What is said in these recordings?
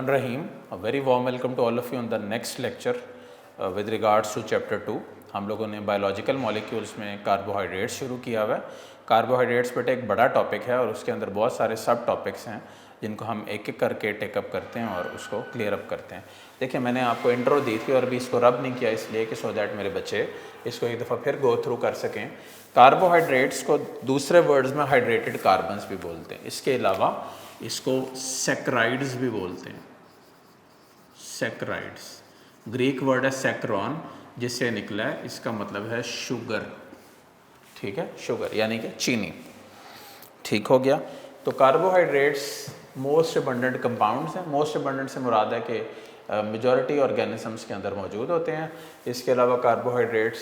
Rahim. A very warm welcome to all of you on the next lecture with regards to chapter 2. हम लोगों ने biological molecules में carbohydrates शुरू किया हुआ है। कार्बोहाइड्रेट्स बेटे एक बड़ा टॉपिक है और उसके अंदर बहुत सारे सब टॉपिक्स हैं जिनको हम एक एक करके टेकअप करते हैं और उसको क्लियर अप करते हैं। देखिए मैंने आपको इंट्रो दी थी और अभी इसको रब नहीं किया इसलिए कि सो दैट मेरे बच्चे इसको एक दफ़ा फिर गो थ्रू कर सकें। कार्बोहाइड्रेट्स को दूसरे वर्ड्स में हाइड्रेटेड कार्बन्स भी बोलते हैं। इसके अलावा इसको सैकराइड्स भी बोलते हैं। सैकराइड्स, ग्रीक वर्ड है सैक्रॉन जिससे निकला है, इसका मतलब है शुगर। ठीक है, शुगर यानी कि चीनी। ठीक हो गया। तो कार्बोहाइड्रेट्स मोस्ट अबंडेंट कंपाउंड्स हैं। मोस्ट अबंडेंट से मुराद है कि मेजॉरिटी ऑर्गेनिजम्स के अंदर मौजूद होते हैं। इसके अलावा कार्बोहाइड्रेट्स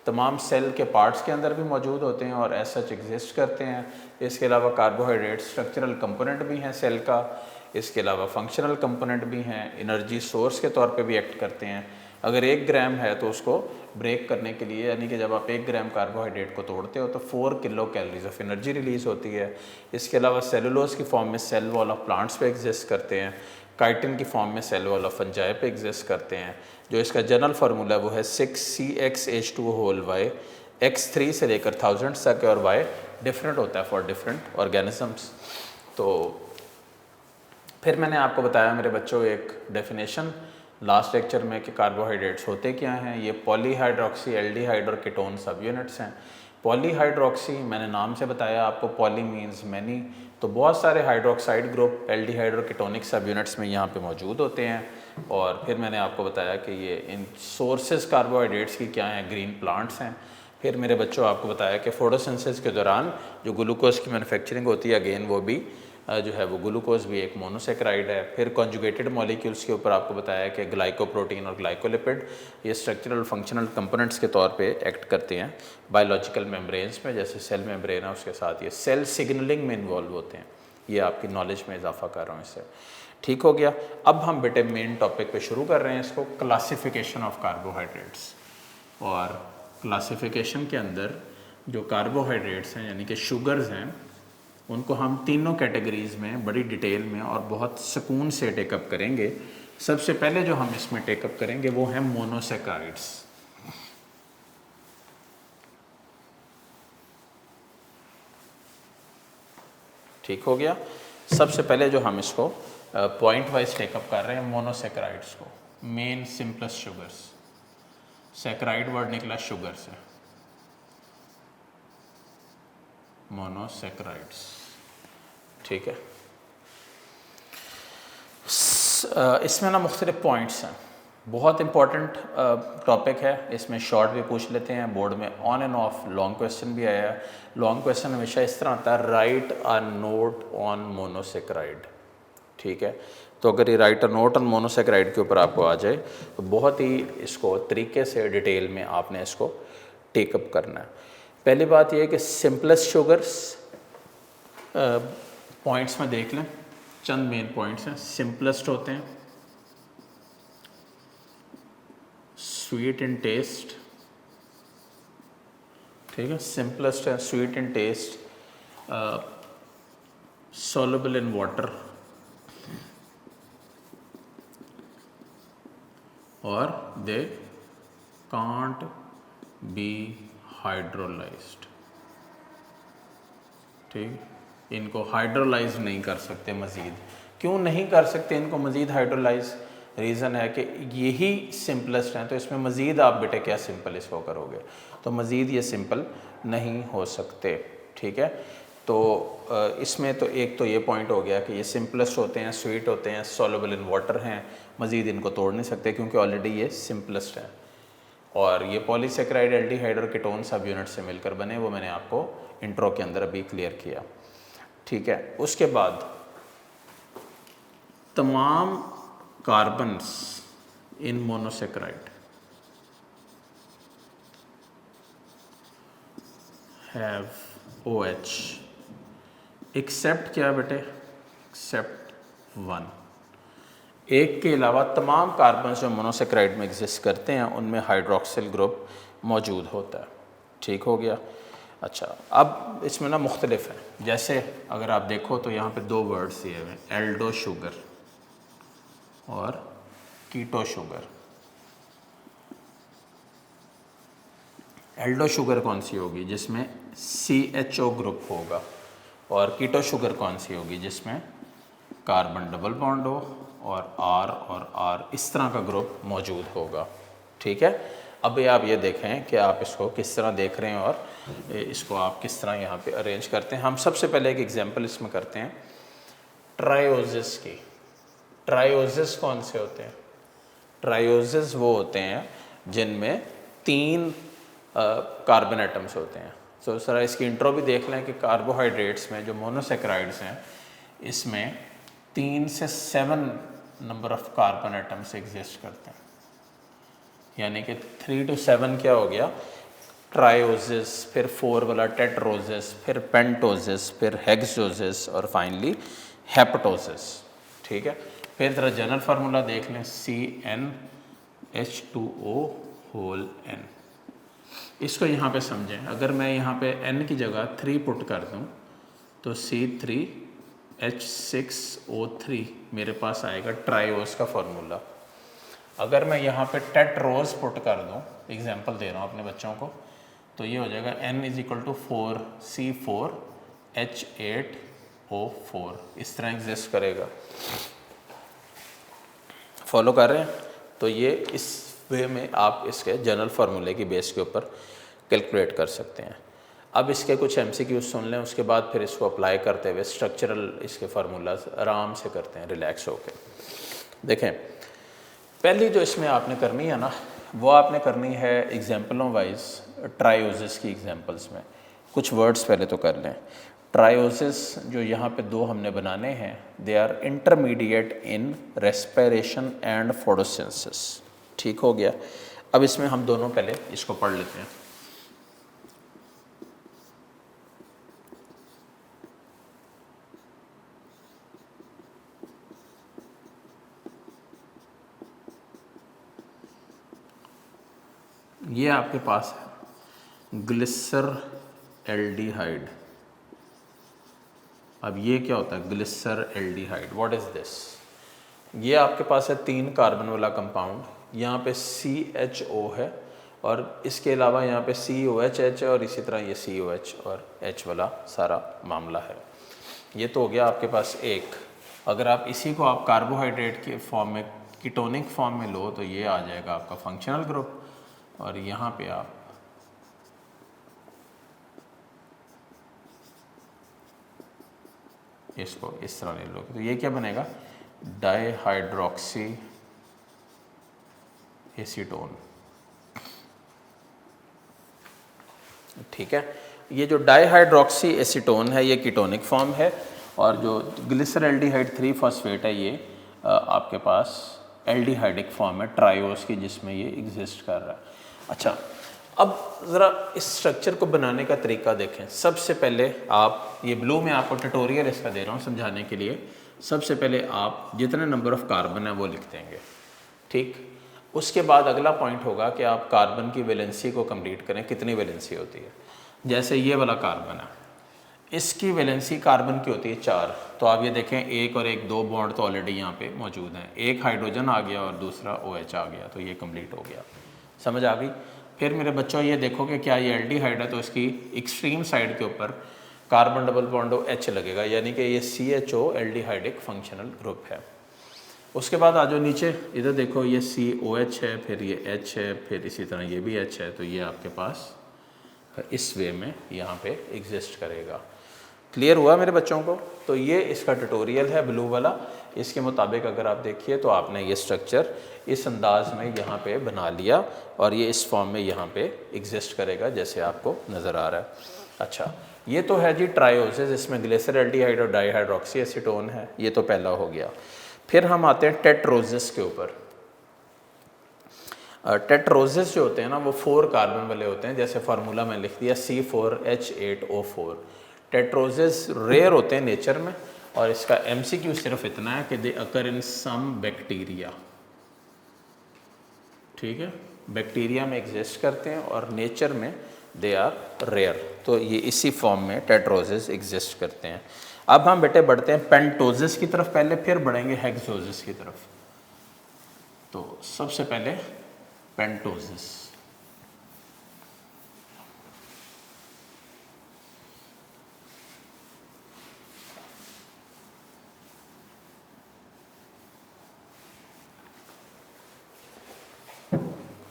तमाम सेल के पार्ट्स के अंदर भी मौजूद होते हैं और एज सच एग्जिस्ट करते हैं। इसके अलावा कार्बोहाइड्रेट्स स्ट्रक्चरल कंपोनेंट भी हैं सेल का। इसके अलावा फंक्शनल कंपोनेंट भी हैं, एनर्जी सोर्स के तौर पे भी एक्ट करते हैं। अगर 1 ग्राम है तो उसको ब्रेक करने के लिए, यानी कि जब आप 1 ग्राम कार्बोहाइड्रेट को तोड़ते हो तो 4 kilo calories of energy release होती है। इसके अलावा सेलुलोज की फॉर्म में सेल वॉल ऑफ प्लांट्स पे एग्जिस्ट करते हैं। काइटिन की फॉर्म में सेल वॉल ऑफ फंजाई पे एग्जिस्ट करते हैं। जो इसका जनरल फार्मूला वो है 6CxH2O(y). X3 से लेकर 1000 तक है और Y डिफरेंट होता है फॉर डिफरेंट ऑर्गेनिजम्स। तो फिर मैंने आपको बताया मेरे बच्चों एक डेफिनेशन लास्ट लेक्चर में कि कार्बोहाइड्रेट्स होते क्या हैं। ये पॉलीहाइड्रोक्सी, एल्डिहाइड और कीटोन सब यूनिट्स हैं। पॉलीहाइड्रोक्सी मैंने नाम से बताया आपको, पॉली मीन्स मैनी, तो बहुत सारे हाइड्रोक्साइड ग्रुप एल्डिहाइड और कीटोनिक सब यूनिट्स में यहाँ पे मौजूद होते हैं। और फिर मैंने आपको बताया कि ये इन सोर्सेज कार्बोहाइड्रेट्स की क्या हैं, ग्रीन प्लांट्स हैं। फिर मेरे बच्चों आपको बताया कि फोटोसिंथेसिस के दौरान जो ग्लूकोज की मैन्युफैक्चरिंग होती है, अगेन वो भी जो है वो ग्लूकोज भी एक मोनोसेक्राइड है। फिर कॉन्जुगेटेड मॉलिक्यूल्स के ऊपर आपको बताया कि ग्लाइकोप्रोटीन और ग्लाइकोलिपिड ये स्ट्रक्चरल फंक्शनल कंपोनेंट्स के तौर पे एक्ट करते हैं बायोलॉजिकल मेम्ब्रेन्स में, जैसे सेल मेम्ब्रेन है उसके साथ ये सेल सिग्नलिंग में इन्वॉल्व होते हैं। ये आपकी नॉलेज में इजाफा कर रहा हूँ इससे। ठीक हो गया। अब हम बेटे मेन टॉपिक पे शुरू कर रहे हैं इसको, क्लासिफिकेशन ऑफ कार्बोहाइड्रेट्स। और क्लासिफिकेशन के अंदर जो कार्बोहाइड्रेट्स हैं यानी कि शुगर्स हैं, उनको हम तीनों कैटेगरीज़ में बड़ी डिटेल में और बहुत सुकून से टेकअप करेंगे। सबसे पहले जो हम इसमें टेकअप करेंगे वो है मोनोसेक्राइड्स। ठीक हो गया। सबसे पहले जो हम इसको पॉइंट वाइज टेकअप कर रहे हैं मोनोसेक्राइड्स को, main simplest sugars. Saccharide word निकला शुगर से, मोनोसेक्राइड्स। ठीक है। इसमें ना मुख्तलिफ पॉइंट्स हैं, बहुत इंपॉर्टेंट टॉपिक है। इसमें शॉर्ट भी पूछ लेते हैं, बोर्ड में on end of long question भी आया है। लॉन्ग क्वेश्चन हमेशा इस तरह आता है, right a note on monosaccharide. ठीक है, तो अगर ये right a note on monosaccharide के ऊपर आपको आ जाए तो बहुत ही इसको तरीके से डिटेल में आपने इसको टेकअप करना है। पहली बात यह है कि सिंपलेस्ट शुगर्स पॉइंट्स में देख लें, चंद मेन पॉइंट्स हैं। सिंपलेस्ट होते हैं स्वीट इन टेस्ट। ठीक है, सिंपलेस्ट है sweet in taste, soluble in water और they can't be hydrolyzed। ठीक, इनको हाइड्रोलाइज नहीं कर सकते मज़ीद। क्यों नहीं कर सकते इनको मज़ीद हाइड्रोलाइज? रीज़न है कि यही सिंपलेस्ट हैं, तो इसमें मज़ीद आप बेटे क्या सिंपल इसको करोगे, तो मज़ीद ये सिंपल नहीं हो सकते। ठीक है, तो इसमें तो एक तो ये पॉइंट हो गया कि ये सिंपलेस्ट होते हैं, स्वीट होते हैं, सॉल्युबल इन वाटर हैं, मज़ीद इनको तोड़ नहीं सकते क्योंकि ऑलरेडी ये सिंपलेस्ट है। और ये पॉलीसेक्राइड, एल्डिहाइड और कीटोन सब यूनिट से मिलकर बने, वो मैंने आपको इंट्रो के अंदर अभी क्लियर किया। ठीक है, उसके बाद तमाम carbons in monosaccharide have OH except क्या बेटे, एक्सेप्ट 1। एक के अलावा तमाम कार्बन जो मोनोसेक्राइड में एग्जिस्ट करते हैं उनमें हाइड्रोक्सिल ग्रुप मौजूद होता है। ठीक हो गया। अच्छा, अब इसमें ना मुख्तलिफ है, जैसे अगर आप देखो तो यहाँ पे 2 वर्ड्स दिए हुए हैं, एल्डो शुगर, और कीटो शुगर। एल्डो शुगर कौन सी होगी? जिसमें CHO ग्रुप होगा। और कीटो शुगर कौन सी होगी? जिसमें कार्बन डबल बॉन्ड हो और R इस तरह का ग्रुप मौजूद होगा। ठीक है, अभी आप ये देखें कि आप इसको किस तरह देख रहे हैं और इसको आप किस तरह यहाँ पे अरेंज करते हैं। हम सबसे पहले एक एग्जांपल इसमें करते हैं ट्रायोसिस की। ट्रायोसिस कौन से होते हैं? ट्रायोसिस वो होते हैं जिनमें 3 कार्बन एटम्स होते हैं। तो सर इसकी इंट्रो भी देख लें कि कार्बोहाइड्रेट्स में जो मोनोसेक्राइड्स हैं इसमें 3 से 7 number of carbon atoms exist करते हैं, यानी कि 3 to 7 क्या हो गया? ट्रायोसिस, फिर 4 वाला टेट्रोसिस, फिर पेंटोसिस, फिर हेक्सोसिस और फाइनली हेप्टोसिस। ठीक है, फिर जरा जनरल फार्मूला देख लें, CnH2O होल N। इसको यहाँ पे समझें, अगर मैं यहाँ पे N की जगह 3 पुट कर दूँ तो C3H6O3 मेरे पास आएगा ट्रायोस का फॉर्मूला। अगर मैं यहाँ पे टेट्रोस पुट कर दूँ, एग्जांपल दे रहा हूँ अपने बच्चों को, तो ये हो जाएगा N = 4 C4H8O4। इस तरह एग्जिस्ट करेगा। फॉलो कर रहे हैं? तो ये इस वे में आप इसके जनरल फार्मूले की बेस के ऊपर कैलकुलेट कर सकते हैं। अब इसके कुछ MCQs सुन लें, उसके बाद फिर इसको अप्लाई करते हुए स्ट्रक्चरल इसके फार्मूलाज आराम से करते हैं रिलैक्स होकर। देखें, पहली जो इसमें आपने करनी है ना, वो आपने करनी है एग्जाम्पलों वाइज ट्रायोसिस की एग्जाम्पल्स में। कुछ वर्ड्स पहले तो कर लें। ट्रायोसिस जो यहाँ पे 2 हमने बनाने हैं, they are intermediate in respiration and photosynthesis. ठीक हो गया। अब इसमें हम दोनों पहले इसको पढ़ लेते हैं। ये आपके पास है ग्लिसर एल्डिहाइड। अब ये क्या होता है ग्लिसर एल्डिहाइड? What is this? ये आपके पास है 3 कार्बन वाला कंपाउंड, यहाँ पे CHO है और इसके अलावा यहाँ पे COH है और इसी तरह ये COH और H वाला सारा मामला है। ये तो हो गया आपके पास एक। अगर आप इसी को आप कार्बोहाइड्रेट के फॉर्म में, कीटोनिक फॉर्म में लो, तो ये आ जाएगा आपका फंक्शनल ग्रुप। और यहाँ पे आप इसको इस तरह ले लोगे तो ये क्या बनेगा? Dihydroxy acetone. ठीक है, ये जो डाईहाइड्रोक्सी एसीटोन है ये कीटोनिक फॉर्म है और जो ग्लिसरल्डिहाइड 3 फॉस्फेट है ये आपके पास एल्डिहाइडिक फॉर्म है ट्रायोस की, जिसमें ये एग्जिस्ट कर रहा है। अच्छा, अब ज़रा इस स्ट्रक्चर को बनाने का तरीका देखें। सबसे पहले आप, ये ब्लू में आपको ट्यूटोरियल इसका दे रहा हूँ समझाने के लिए। सबसे पहले आप जितने नंबर ऑफ़ कार्बन है वो लिख देंगे। ठीक, उसके बाद अगला पॉइंट होगा कि आप कार्बन की वैलेंसी को कंप्लीट करें, कितनी वैलेंसी होती है। जैसे ये वाला कार्बन है, इसकी वैलेंसी कार्बन की होती है 4। तो आप ये देखें 1 और 1 2 बॉन्ड तो ऑलरेडी यहाँ पे मौजूद हैं। एक हाइड्रोजन आ गया और दूसरा OH आ गया, तो ये कंप्लीट हो गया। समझ आ गई? फिर मेरे बच्चों ये देखो कि क्या ये एल्डिहाइड है, तो इसकी एक्सट्रीम साइड के ऊपर कार्बन डबल बॉन्ड H लगेगा, यानी कि ये CHO एल्डिहाइडिक फंक्शनल ग्रुप है। उसके बाद आ जाओ नीचे, इधर देखो ये COH है, फिर ये H है, फिर इसी तरह ये भी H है, तो ये आपके पास इस वे में यहाँ पे एग्जिस्ट करेगा। क्लियर हुआ मेरे बच्चों को? तो ये इसका ट्यूटोरियल है ब्लू वाला। इसके मुताबिक अगर आप देखिए तो आपने ये स्ट्रक्चर इस अंदाज में यहाँ पे बना लिया और ये इस फॉर्म में यहाँ पे एग्जिस्ट करेगा जैसे आपको नज़र आ रहा है। अच्छा, ये तो है जी ट्रायोसिस, इसमें ग्लिसर एल्डिहाइड और डाईहाइड्रोक्सी एसीटोन है, ये तो पहला हो गया। फिर हम आते हैं टेट्रोसिस के ऊपर। टेट्रोसिस जो होते हैं ना वो 4 कार्बन वाले होते हैं, जैसे फार्मूला में लिख दिया C4H8O4। टेट्रोसिस रेयर होते हैं नेचर में और इसका MCQ सिर्फ इतना है कि दे अकर इन सम बैक्टीरिया। ठीक है, बैक्टीरिया में एग्जिस्ट करते हैं और नेचर में दे आर रेयर। तो ये इसी फॉर्म में टेट्रोसिस एग्जिस्ट करते हैं। अब हम बेटे बढ़ते हैं पेंटोसिस की तरफ पहले, फिर बढ़ेंगे हेक्सोसिस की तरफ। तो सबसे पहले पेंटोजेस।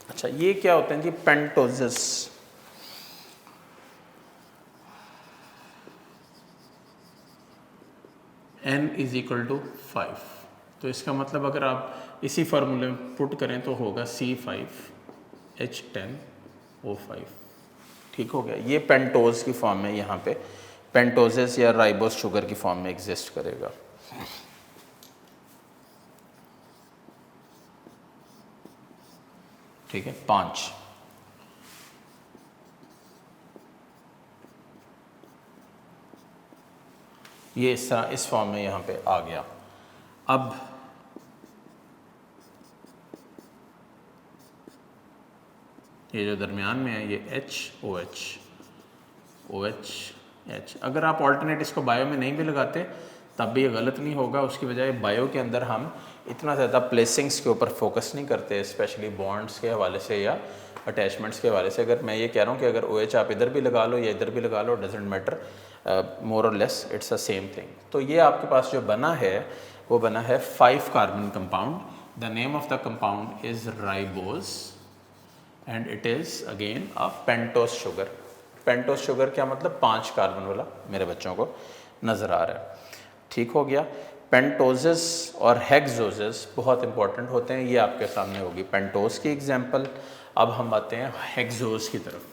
अच्छा, ये क्या होते हैं जी pentoses? n is equal to 5, तो इसका मतलब अगर आप इसी फार्मूले में पुट करें तो होगा C5H10O5। ठीक हो गया, ये पेंटोज की फॉर्म में यहाँ पे पेंटोजेस या राइबोस शुगर की फॉर्म में एग्जिस्ट करेगा। ठीक है, 5। ये इस तरह इस फॉर्म में यहाँ पे आ गया। अब ये जो दरमियान में है ये OH। अगर आप ऑल्टरनेट इसको बायो में नहीं भी लगाते तब भी ये गलत नहीं होगा। उसकी बजाय बायो के अंदर हम इतना ज़्यादा प्लेसिंग्स के ऊपर फोकस नहीं करते, स्पेशली बॉन्ड्स के हवाले से या अटैचमेंट्स के हवाले से। अगर मैं ये कह रहा हूँ कि अगर OH आप इधर भी लगा लो या इधर भी लगा लो, डजेंट मैटर, मोर और less it's a same thing. तो ये आपके पास जो बना है वो बना है 5 carbon compound. The name of the compound is ribose and it is again a pentose sugar. Pentose sugar क्या मतलब? 5 कार्बन वाला मेरे बच्चों को नज़र आ रहा है। ठीक हो गया। पेंटोजेस और हेक्सोजेस बहुत इंपॉर्टेंट होते हैं, ये आपके सामने होगी पेंटोज की एग्जांपल। अब हम आते हैं हेक्सोज की तरफ।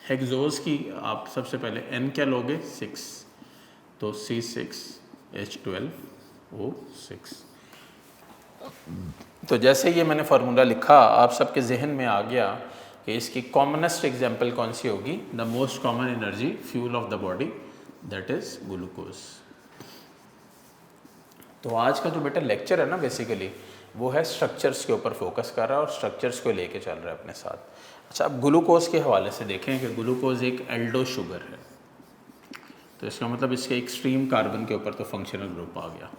हेक्सोज की आप सबसे पहले n क्या लोगे? 6, तो C6H12O6। तो जैसे ये मैंने फार्मूला लिखा आप सबके जहन में आ गया कि इसकी कॉमनेस्ट एग्जांपल कौन सी होगी? The most common energy fuel of the body, that is glucose. तो आज का जो बेटा लेक्चर है ना बेसिकली वो है स्ट्रक्चर्स के ऊपर फोकस कर रहा है और स्ट्रक्चर्स को लेके चल रहा है अपने साथ। अच्छा, अब ग्लूकोज के हवाले से देखें कि ग्लूकोज एक एल्डो शुगर है, तो इसका मतलब इसके एक्सट्रीम कार्बन के ऊपर तो फंक्शनल ग्रुप आ गया।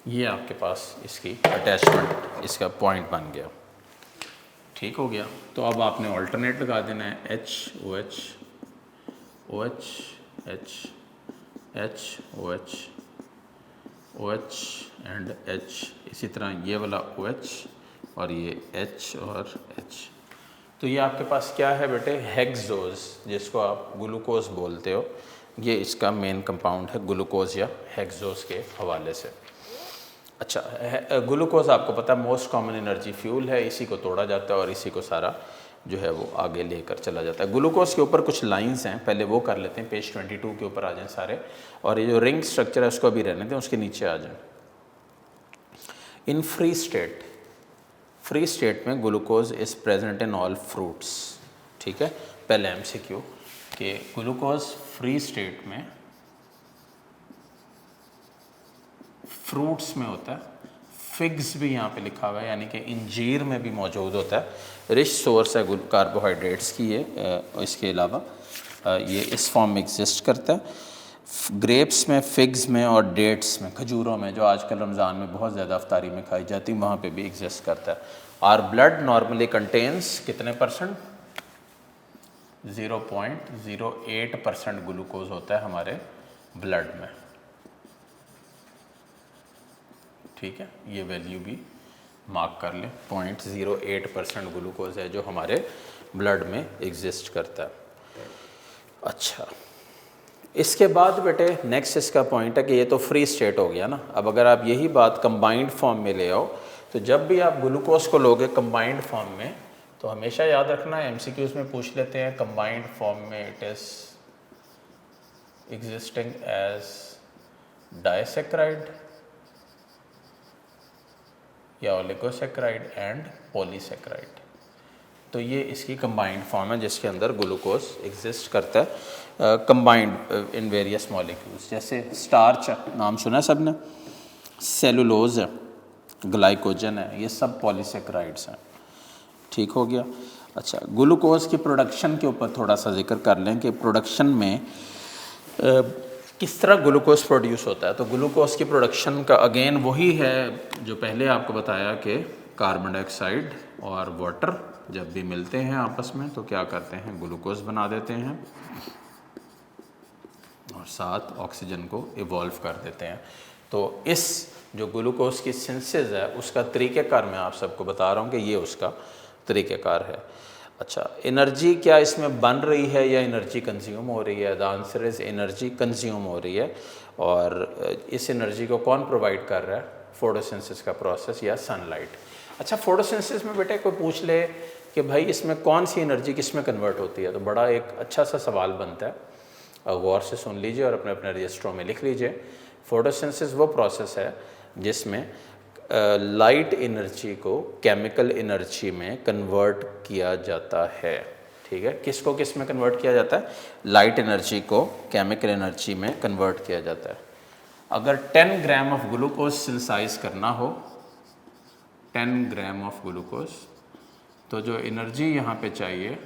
ये आपके पास इसकी अटैचमेंट, इसका पॉइंट बन गया। ठीक हो गया। तो अब आपने ऑल्टरनेट लगा देना है HOH OH H H OH OH and H। इसी तरह ये वाला OH और ये H और H। तो ये आपके पास क्या है बेटे? हेक्सोज, जिसको आप ग्लूकोज बोलते हो। ये इसका मेन कंपाउंड है ग्लूकोज या हेक्सोज के हवाले से। अच्छा, ग्लूकोज आपको पता है मोस्ट कॉमन एनर्जी फ्यूल है, इसी को तोड़ा जाता है और इसी को सारा जो है वो आगे लेकर चला जाता है। ग्लूकोज के ऊपर कुछ लाइंस हैं, पहले वो कर लेते हैं। पेज 22 के ऊपर आ जाएं सारे, और ये जो रिंग स्ट्रक्चर है उसको भी रहने दें, उसके नीचे आ जाएं। इन फ्री स्टेट में glucose is present in all fruits. ठीक है, पहले MCQ कि ग्लूकोज फ्री स्टेट में फ्रूट्स में होता है। फिग्स भी यहाँ पे लिखा हुआ है, यानी कि इंजीर में भी मौजूद होता है। रिच सोर्स है कार्बोहाइड्रेट्स की ये। इसके अलावा ये इस फॉर्म में एग्जिस्ट करता है। ग्रेप्स में, फिग्स में और डेट्स में, खजूरों में, जो आजकल रमज़ान में बहुत ज़्यादा अफ्तारी में खाई जाती है, वहाँ पे भी एग्जिस्ट करता है। आर ब्लड नॉर्मली कंटेन्स कितने %? 0.08% ग्लूकोज होता है हमारे ब्लड में। ठीक है, ये वैल्यू भी मार्क कर लें। 0.08% ग्लूकोज है जो हमारे ब्लड में एग्जिस्ट करता है। अच्छा, इसके बाद बेटे नेक्स्ट इसका पॉइंट है कि ये तो फ्री स्टेट हो गया ना। अब अगर आप यही बात कंबाइंड फॉर्म में ले आओ, तो जब भी आप ग्लूकोज को लोगे कंबाइंड फॉर्म में, तो हमेशा याद रखना MCQs में पूछ लेते हैं कंबाइंड फॉर्म में it is existing as disaccharide या ओलिगोसैकेराइड एंड पॉलीसैकेराइड। तो ये इसकी कंबाइंड फॉर्म है जिसके अंदर ग्लूकोज एग्जिस्ट करता है कंबाइंड इन वेरियस मॉलिक्यूल्स। जैसे स्टार्च नाम सुना है सब ने, सेलुलोज है, ग्लाइकोजन है, ये सब पॉलीसैकेराइड्स हैं। ठीक हो गया। अच्छा, ग्लूकोज की प्रोडक्शन के ऊपर थोड़ा सा जिक्र कर लें कि प्रोडक्शन में किस तरह ग्लूकोज प्रोड्यूस होता है। तो ग्लूकोज की प्रोडक्शन का अगेन वही है जो पहले आपको बताया कि कार्बन डाइऑक्साइड और वाटर जब भी मिलते हैं आपस में तो क्या करते हैं, ग्लूकोज बना देते हैं और साथ ऑक्सीजन को इवॉल्व कर देते हैं। तो इस जो ग्लूकोज की सिंथेसिस है उसका तरीक़ेकार मैं आप सबको बता रहा हूँ कि ये उसका तरीक़ेकार है। अच्छा, एनर्जी क्या इसमें बन रही है या एनर्जी कंज्यूम हो रही है? The answer is energy consume हो रही है। और इस एनर्जी को कौन प्रोवाइड कर रहा है? फोटोसिंथेसिस का प्रोसेस या सनलाइट। अच्छा, फोटोसिंथेसिस में बेटे कोई पूछ ले कि भाई इसमें कौन सी एनर्जी किस में कन्वर्ट होती है, तो बड़ा एक अच्छा सा सवाल बनता है। गौर से सुन लीजिए और अपने अपने रजिस्टरों में लिख लीजिए। फोटोसिंथेसिस वो प्रोसेस है जिसमें लाइट एनर्जी को केमिकल एनर्जी में कन्वर्ट किया जाता है। ठीक है, किसको किस में कन्वर्ट किया जाता है? लाइट एनर्जी को केमिकल एनर्जी में कन्वर्ट किया जाता है। अगर 10 ग्राम ऑफ ग्लूकोज सिंथेसाइज करना हो, 10 ग्राम ऑफ ग्लूकोज, तो जो एनर्जी यहाँ पे चाहिए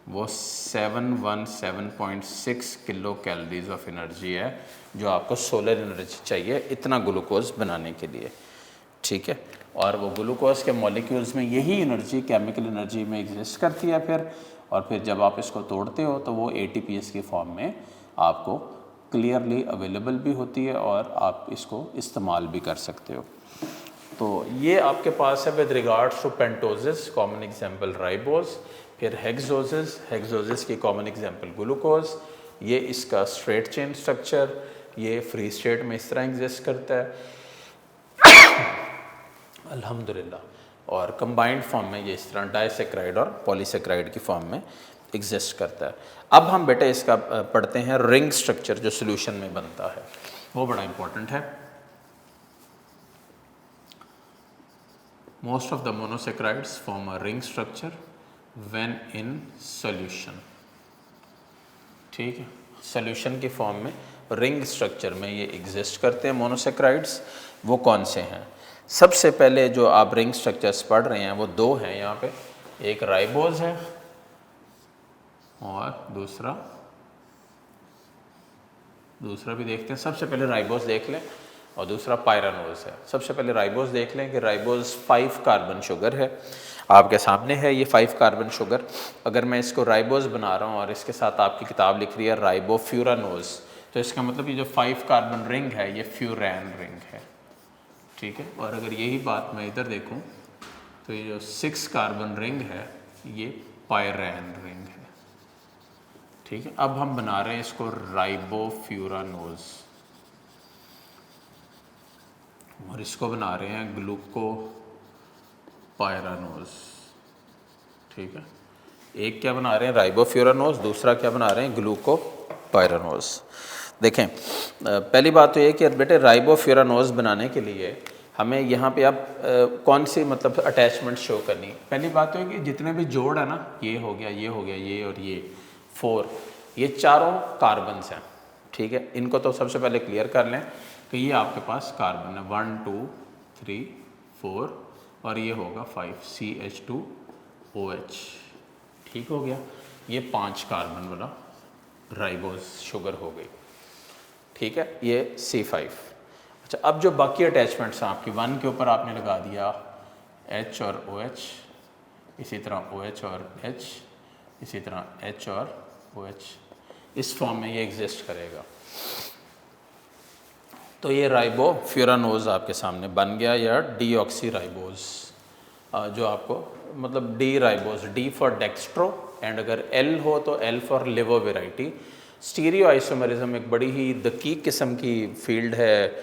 वो 717.6 किलो कैलोरीज ऑफ एनर्जी है जो आपको सोलर एनर्जी चाहिए इतना ग्लूकोज बनाने के लिए। ठीक है, और वो ग्लूकोज के मॉलिक्यूल्स में यही एनर्जी केमिकल एनर्जी में एग्जिस्ट करती है फिर, और फिर जब आप इसको तोड़ते हो तो वो ATPase की फॉर्म में आपको क्लियरली अवेलेबल भी होती है और आप इसको इस्तेमाल भी कर सकते हो। तो ये आपके पास है with regards to pentoses, common example ribose, फिर हेक्सोसिस की कॉमन एग्जांपल ग्लूकोज। ये इसका स्ट्रेट चेन स्ट्रक्चर, ये फ्री स्टेट में इस तरह एग्जिस्ट करता है अल्हम्दुलिल्लाह, और कंबाइंड फॉर्म में ये इस तरह डाइसेक्राइड और पॉलीसेक्राइड की फॉर्म में एग्जिस्ट करता है। अब हम बेटे इसका पढ़ते हैं रिंग स्ट्रक्चर जो सोल्यूशन में बनता है, वो बड़ा इंपॉर्टेंट है। Most of the monosaccharides form a ring structure when in solution। ठीक है, सोल्यूशन की फॉर्म में रिंग स्ट्रक्चर में ये एग्जिस्ट करते हैं मोनोसेक्राइड्स। वो कौन से हैं? सबसे पहले जो आप रिंग स्ट्रक्चर्स पढ़ रहे हैं वो दो हैं यहाँ पे, एक राइबोज है और दूसरा भी देखते हैं। सबसे पहले राइबोज देख लें और दूसरा पायरानोज है। सबसे पहले राइबोज देख लें कि राइबोज 5 कार्बन शुगर है, आपके सामने है ये 5 कार्बन शुगर। अगर मैं इसको राइबोज बना रहा हूँ और इसके साथ आपकी किताब लिख रही है राइबोफ्यूरानोज, तो इसका मतलब ये जो 5 कार्बन रिंग है ये फ्यूरैन रिंग है। ठीक है, और अगर यही बात मैं इधर देखूँ तो ये जो 6 कार्बन रिंग है ये पायरैन रिंग है। ठीक है, अब हम बना रहे हैं इसको राइबोफ्यूरानोज और इसको बना रहे हैं ग्लूकोपायरानोज। ठीक है, एक क्या बना रहे हैं राइबोफ्यूरानोज, दूसरा क्या बना रहे हैं ग्लूकोपायरानोज। देखें, पहली बात तो ये कि बेटे राइबोफ्यूरानोज बनाने के लिए हमें यहाँ पे अब कौन सी मतलब अटैचमेंट शो करनी। पहली बात तो है कि जितने भी जोड़ है ना, ये हो गया, ये हो गया, ये और ये 4, ये चारों कार्बन्स हैं। ठीक है, इनको तो सबसे पहले क्लियर कर लें कि ये आपके पास कार्बन है 1 2 3 4 और ये होगा 5 CH2OH। ठीक हो गया, ये 5 कार्बन वाला राइबोज शुगर हो गई। ठीक है, ये C5। अच्छा, अब जो बाकी अटैचमेंट्स हैं आपकी 1 के ऊपर आपने लगा दिया H और OH, इसी तरह OH और H, इसी तरह H और OH, इस फॉर्म में ये एग्जिस्ट करेगा। तो ये राइबोफ्यूरानोज आपके सामने बन गया, या डीऑक्सी राइबोज जो आपको मतलब D ribose, D for dextro and अगर एल हो तो एल फॉर लिवोवेराइटी। स्टीरियो आइसोमेरिज्म एक बड़ी ही दकीक किस्म की फील्ड है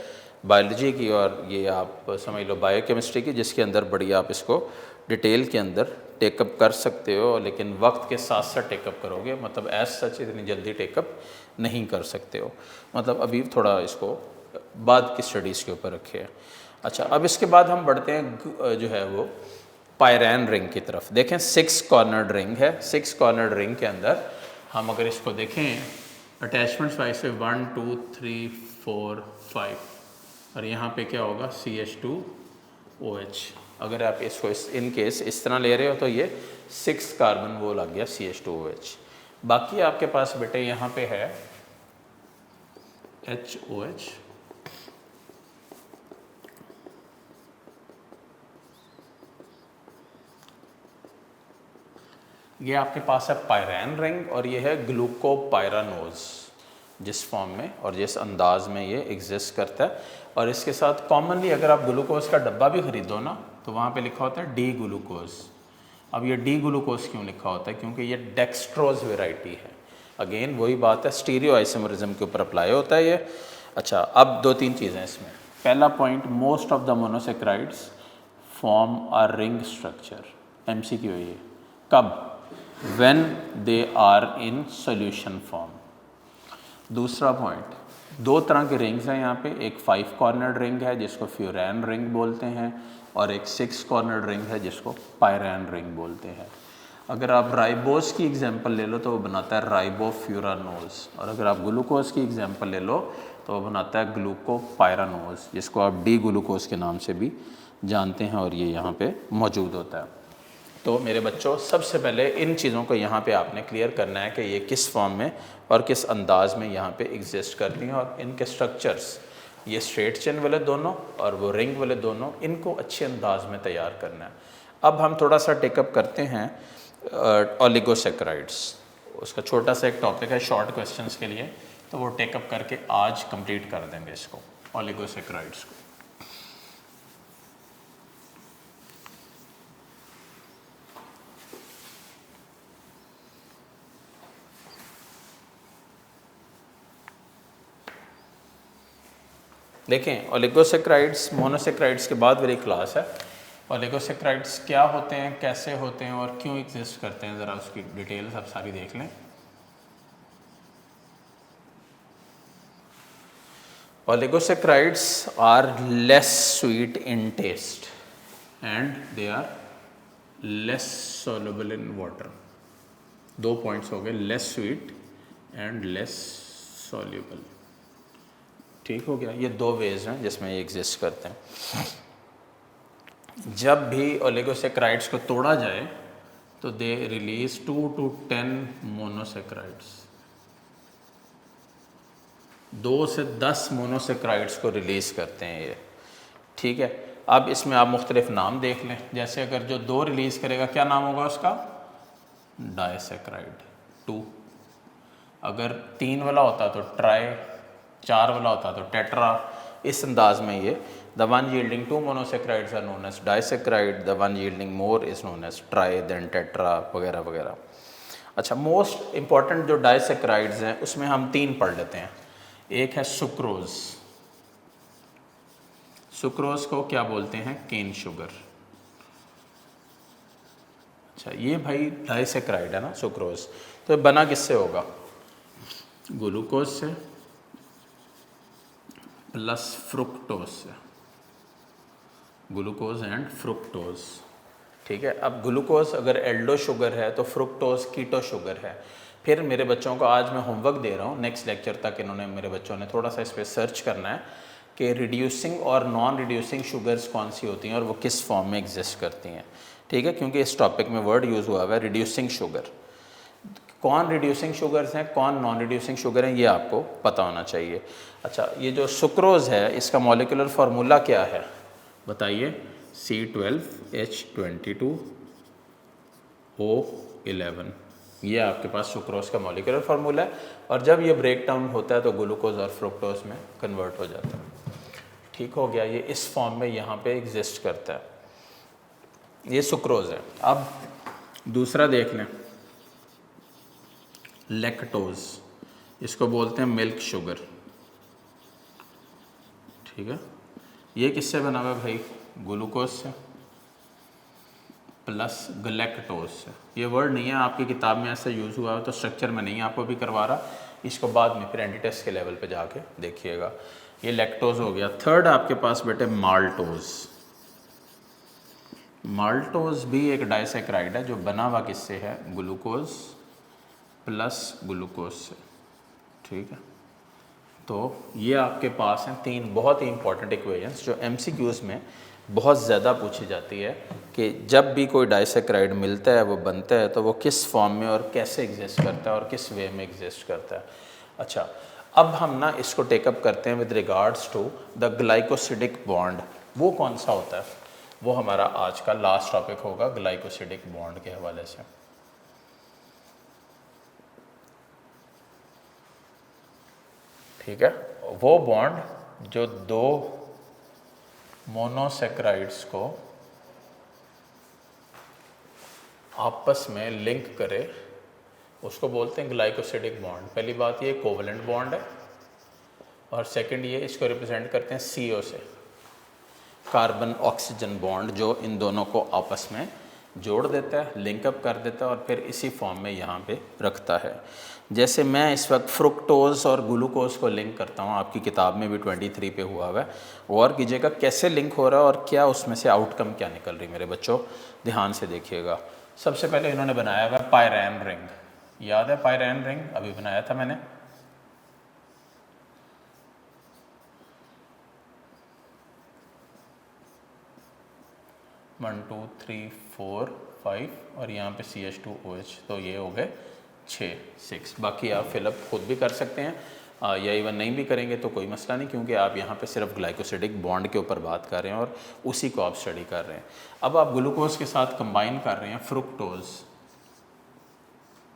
बायोलॉजी की, और ये आप समझ लो बायोकेमिस्ट्री की, जिसके अंदर बड़ी आप इसको डिटेल के अंदर टेकअप कर सकते हो, लेकिन वक्त के साथ साथ टेकअप करोगे, मतलब एज सच इतनी जल्दी टेकअप नहीं कर सकते हो, मतलब अभी थोड़ा इसको बाद की स्टडीज़ के ऊपर रखे हैं। अच्छा, अब इसके बाद हम बढ़ते हैं जो है वो पायरैन रिंग की तरफ। देखें 6 कॉर्नर्ड रिंग है। 6 कॉर्नर्ड रिंग के अंदर हम अगर इसको देखें अटैचमेंट्स वाइज से 1 2 3 4 5 और यहाँ पे क्या होगा CH2OH। अगर आप इसको इन केस इस तरह ले रहे हो तो ये 6 कार्बन वो लग गया CH2OH। बाकी आपके पास बेटे यहाँ पे है HOH, ये आपके पास है पायरैन रिंग और ये है ग्लूकोपायरानोज, जिस फॉर्म में और जिस अंदाज में ये एग्जिस्ट करता है। और इसके साथ कॉमनली अगर आप ग्लूकोज का डब्बा भी खरीदो ना तो वहाँ पे लिखा होता है डी ग्लूकोज। अब ये डी ग्लूकोज क्यों लिखा होता है? क्योंकि ये डेक्सट्रोज वेराइटी है। अगेन वही बात है, स्टीरियो आइसोमरिज्म के ऊपर अप्लाई होता है ये। अच्छा, अब 2-3 चीज़ें इसमें। पहला point, most of the monosaccharides form a ring structure. MCQ है ये। कब? when they are in solution form। दूसरा पॉइंट, 2 तरह के रिंग्स हैं यहाँ पे, एक 5 कॉर्नर्ड रिंग है जिसको फ्यूरैन रिंग बोलते हैं और एक 6 कॉर्नर्ड रिंग है जिसको पायरैन रिंग बोलते हैं। अगर आप राइबोस की एग्जांपल ले लो तो वो बनाता है राइबोफ्यूरानोज, और अगर आप ग्लूकोज की एग्जांपल ले लो तो वो बनाता है ग्लूकोपायरानोज, जिसको आप डी ग्लूकोज के नाम से भी जानते हैं, और ये यहाँ पे मौजूद होता है। तो मेरे बच्चों, सबसे पहले इन चीज़ों को यहाँ पे आपने क्लियर करना है कि ये किस फॉर्म में और किस अंदाज में यहाँ पे एग्जिस्ट करती हैं, और इनके स्ट्रक्चर्स, ये स्ट्रेट चेन वाले दोनों और वो रिंग वाले दोनों, इनको अच्छे अंदाज में तैयार करना है। अब हम थोड़ा सा टेकअप करते हैं ओलिगोसेक्राइड्स। उसका छोटा सा एक टॉपिक है शॉर्ट क्वेश्चंस के लिए, तो वो टेकअप करके आज कंप्लीट कर देंगे इसको, ओलिगोसेक्राइड्स को। देखें, ओलिगोसेक्राइड्स मोनोसेक्राइड्स के बाद वाली क्लास है। ओलिगोसेक्राइड्स क्या होते हैं, कैसे होते हैं और क्यों एग्जिस्ट करते हैं, ज़रा उसकी डिटेल्स आप सारी देख लें। Oligosaccharides are less sweet in taste and they are less soluble in water. 2 points हो गए, less sweet and less soluble. ठीक हो गया, ये 2 वेज हैं जिसमें ये एग्जिस्ट करते हैं। जब भी ओलिगोसेक्राइड्स को तोड़ा जाए तो दे रिलीज 2 to 10 मोनोसेक्राइड्स। 2 से 10 मोनोसेक्राइड्स को रिलीज करते हैं ये। ठीक है, अब इसमें आप मुख्तलिफ नाम देख लें। जैसे अगर जो 2 रिलीज करेगा, क्या नाम होगा उसका? डाइसेक्राइड 2। अगर 3 वाला होता तो ट्राई, 4 वाला होता तो टेट्रा। इस अंदाज में ये the one yielding 2 monosaccharides are known as disaccharide, the one yielding more is known as tri, then tetra, वगैरह वगैरह। अच्छा, मोस्ट इंपॉर्टेंट जो डाइसेक्राइड्स हैं उसमें हम 3 पढ़ लेते हैं। एक है सुक्रोज। सुक्रोज को क्या बोलते हैं? Cane sugar. अच्छा, ये भाई डाइसेक्राइड है ना सुक्रोज, तो बना किससे होगा? ग्लूकोज से प्लस फ्रुक्टोज से, ग्लूकोज एंड फ्रुक्टोज। ठीक है, अब ग्लूकोज अगर एल्डो शुगर है तो फ्रुक्टोज कीटो शुगर है। फिर मेरे बच्चों को आज मैं होमवर्क दे रहा हूँ, नेक्स्ट लेक्चर तक इन्होंने, मेरे बच्चों ने थोड़ा सा इस पर सर्च करना है कि रिड्यूसिंग और नॉन रिड्यूसिंग शुगर्स कौन सी होती हैं और वो किस फॉर्म में एग्जिस्ट करती हैं। ठीक है, क्योंकि इस टॉपिक में वर्ड यूज़ हुआ हुआ है रिड्यूसिंग शुगर। कौन रिड्यूसिंग शुगर्स हैं, कौन नॉन रिड्यूसिंग शुगर हैं, ये आपको पता होना चाहिए। अच्छा, ये जो सुक्रोज है इसका मॉलिक्यूलर फार्मूला क्या है बताइए? C12H22O11। ये आपके पास सुक्रोज का मॉलिक्यूलर फार्मूला है, और जब ये ब्रेक डाउन होता है तो ग्लूकोज और फ्रुक्टोज में कन्वर्ट हो जाता है। ठीक हो गया, ये इस फॉर्म में यहाँ पे एग्जिस्ट करता है, ये सुक्रोज है। अब दूसरा देख लें, लैक्टोज, इसको बोलते हैं मिल्क शुगर। ठीक है, ये किससे बना हुआ है भाई? ग्लूकोज से प्लस गलैक्टोज से। ये वर्ड नहीं है आपकी किताब में ऐसा यूज़ हुआ है, तो स्ट्रक्चर में नहीं आपको भी करवा रहा, इसको बाद में फिर एंटी टेस्ट के लेवल पे जाके देखिएगा। ये लैक्टोज हो गया। थर्ड आपके पास बेटे माल्टोज। माल्टोज भी एक डाइसेक्राइड है जो बना हुआ किससे है? ग्लूकोज प्लस ग्लूकोज से। ठीक है, तो ये आपके पास हैं 3 बहुत ही इंपॉर्टेंट इक्वेशंस जो MCQs में बहुत ज़्यादा पूछी जाती है। कि जब भी कोई डाइसैकेराइड मिलता है, वो बनता है, तो वो किस फॉर्म में और कैसे एग्जिस्ट करता है और किस वे में एग्जिस्ट करता है। अच्छा, अब हम ना इसको टेकअप करते हैं with regards to the glycosidic bond. वो कौन सा होता है, वो हमारा आज का लास्ट टॉपिक होगा ग्लाइकोसिडिक बॉन्ड के हवाले से। ठीक है, वो बॉन्ड जो दो मोनोसेक्राइड्स को आपस में लिंक करे, उसको बोलते हैं ग्लाइकोसिडिक बॉन्ड। पहली बात ये कोवलेंट बॉन्ड है, और सेकंड ये इसको रिप्रेजेंट करते हैं CO से, कार्बन ऑक्सीजन बॉन्ड, जो इन दोनों को आपस में जोड़ देता है, लिंकअप कर देता है और फिर इसी फॉर्म में यहाँ पे रखता है। जैसे मैं इस वक्त फ्रुक्टोज और ग्लूकोज को लिंक करता हूँ, आपकी किताब में भी 23 पे हुआ हुआ है, गौर कीजिएगा कैसे लिंक हो रहा है और क्या उसमें से आउटकम क्या निकल रही है। मेरे बच्चों ध्यान से देखिएगा। सबसे पहले इन्होंने बनाया हुआ पायरैन रिंग, याद है पायरैन रिंग, अभी बनाया था मैंने। वन टू थ्री फोर 5 और यहाँ पे CH2OH, तो ये हो गए 6। बाकी आप फिलअप खुद भी कर सकते हैं, या इवन नहीं भी करेंगे तो कोई मसला नहीं, क्योंकि आप यहाँ पे सिर्फ ग्लाइकोसिडिक बॉन्ड के ऊपर बात कर रहे हैं और उसी को आप स्टडी कर रहे हैं। अब आप ग्लूकोज के साथ कंबाइन कर रहे हैं फ्रुक्टोज।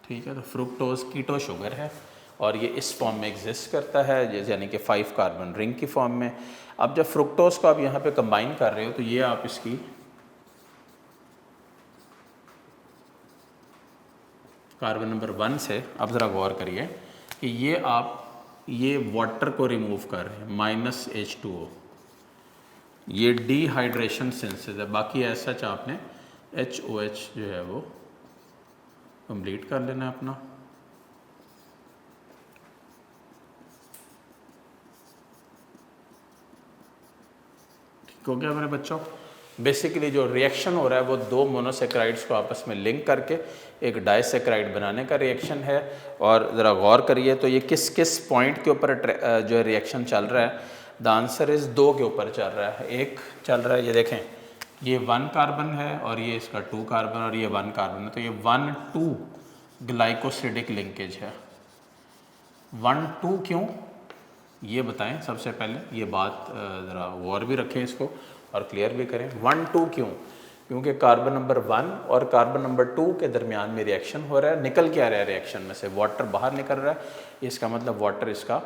ठीक है, तो फ्रुक्टोज कीटो शुगर है और ये इस फॉर्म में एग्जिस्ट करता है, यानी कि 5 कार्बन रिंग की फॉर्म में। अब जब फ्रुक्टोज को आप यहाँ पे कंबाइन कर रहे हो, तो ये आप इसकी कार्बन नंबर 1 से, अब ज़रा गौर करिए कि ये आप ये वाटर को रिमूव कर रहे हैं, -H2O, ये डिहाइड्रेशन सिंथेसिस है। बाकी ऐसा आपने HOH जो है वो कंप्लीट कर लेना है अपना। ठीक हो गया मेरे बच्चों। बेसिकली जो रिएक्शन हो रहा है वो दो मोनोसेक्राइड्स को आपस में लिंक करके एक डाइसेक्राइड बनाने का रिएक्शन है। और ज़रा गौर करिए तो ये किस किस पॉइंट के ऊपर जो रिएक्शन चल रहा है। द आंसर इज़ 2 के ऊपर चल रहा है। एक चल रहा है, ये देखें, ये 1 कार्बन है और ये इसका 2 कार्बन और ये 1 कार्बन है, तो ये 1-2 ग्लाइकोसिडिक लिंकेज है। 1-2 क्यों, ये बताएं सबसे पहले। ये बात ज़रा गौर भी रखें इसको और क्लियर भी करें। 1-2 क्यों? क्योंकि कार्बन नंबर 1 और कार्बन नंबर 2 के दरमियान में रिएक्शन हो रहा है। निकल क्या रहा है रिएक्शन में से? वाटर बाहर निकल रहा है। इसका मतलब वाटर इसका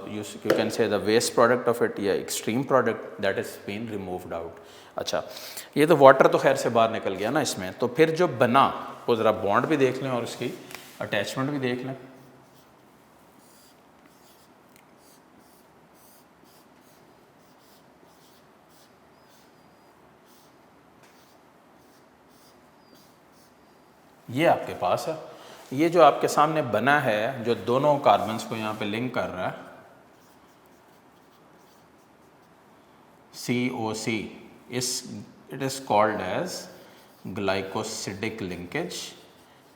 you can say the waste product of it, या extreme product that is been removed out. अच्छा, ये तो वाटर तो खैर से बाहर निकल गया ना इसमें। तो फिर जो बना वो ज़रा बॉन्ड भी देख लें और उसकी अटैचमेंट भी देख लें। ये आपके पास है, ये जो आपके सामने बना है, जो दोनों कार्बन्स को यहाँ पे लिंक कर रहा है, COC, it is called as glycosidic linkage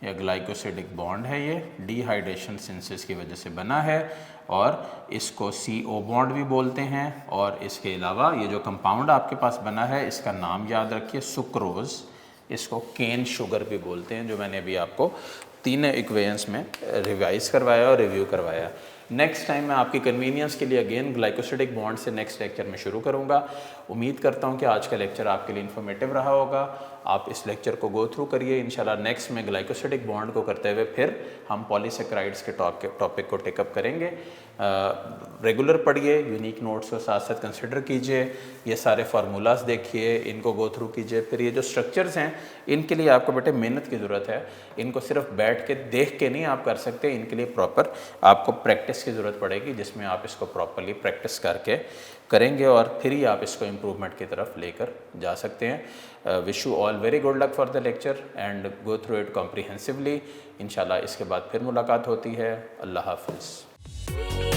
या ग्लाइकोसिडिक बॉन्ड है। ये डिहाइड्रेशन सिंथेसिस की वजह से बना है और इसको CO बॉन्ड भी बोलते हैं। और इसके अलावा ये जो कंपाउंड आपके पास बना है, इसका नाम याद रखिए, सुक्रोज। इसको केन शुगर भी बोलते हैं, जो मैंने अभी आपको 3 इक्वेशंस में रिवाइज करवाया और रिव्यू करवाया। नेक्स्ट टाइम मैं आपकी कन्वीनियंस के लिए अगेन ग्लाइकोसिडिक बॉन्ड से नेक्स्ट लेक्चर में शुरू करूंगा। उम्मीद करता हूं कि आज का लेक्चर आपके लिए इन्फॉर्मेटिव रहा होगा। आप इस लेक्चर को गो थ्रू करिए। इंशाल्लाह नेक्स्ट में ग्लाइकोसिडिक बॉन्ड को करते हुए फिर हम पॉलीसेक्राइड्स के टॉपिक को टेकअप करेंगे। रेगुलर पढ़िए, यूनिक नोट्स को साथ साथ कंसिडर कीजिए, ये सारे फार्मूलाज देखिए, इनको गो थ्रू कीजिए। फिर ये जो स्ट्रक्चर्स हैं, इनके लिए आपको बेटे मेहनत की ज़रूरत है। इनको सिर्फ बैठ के देख के नहीं आप कर सकते, इनके लिए प्रॉपर आपको प्रैक्टिस की ज़रूरत पड़ेगी, जिसमें आप इसको प्रॉपरली प्रैक्टिस करके करेंगे और फिर ही आप इसको इम्प्रूवमेंट की तरफ लेकर जा सकते हैं। Wish you all very good luck for the lecture and go through it comprehensively. इंशाल्लाह इसके बाद फिर मुलाकात होती है। अल्लाह हाफिज़।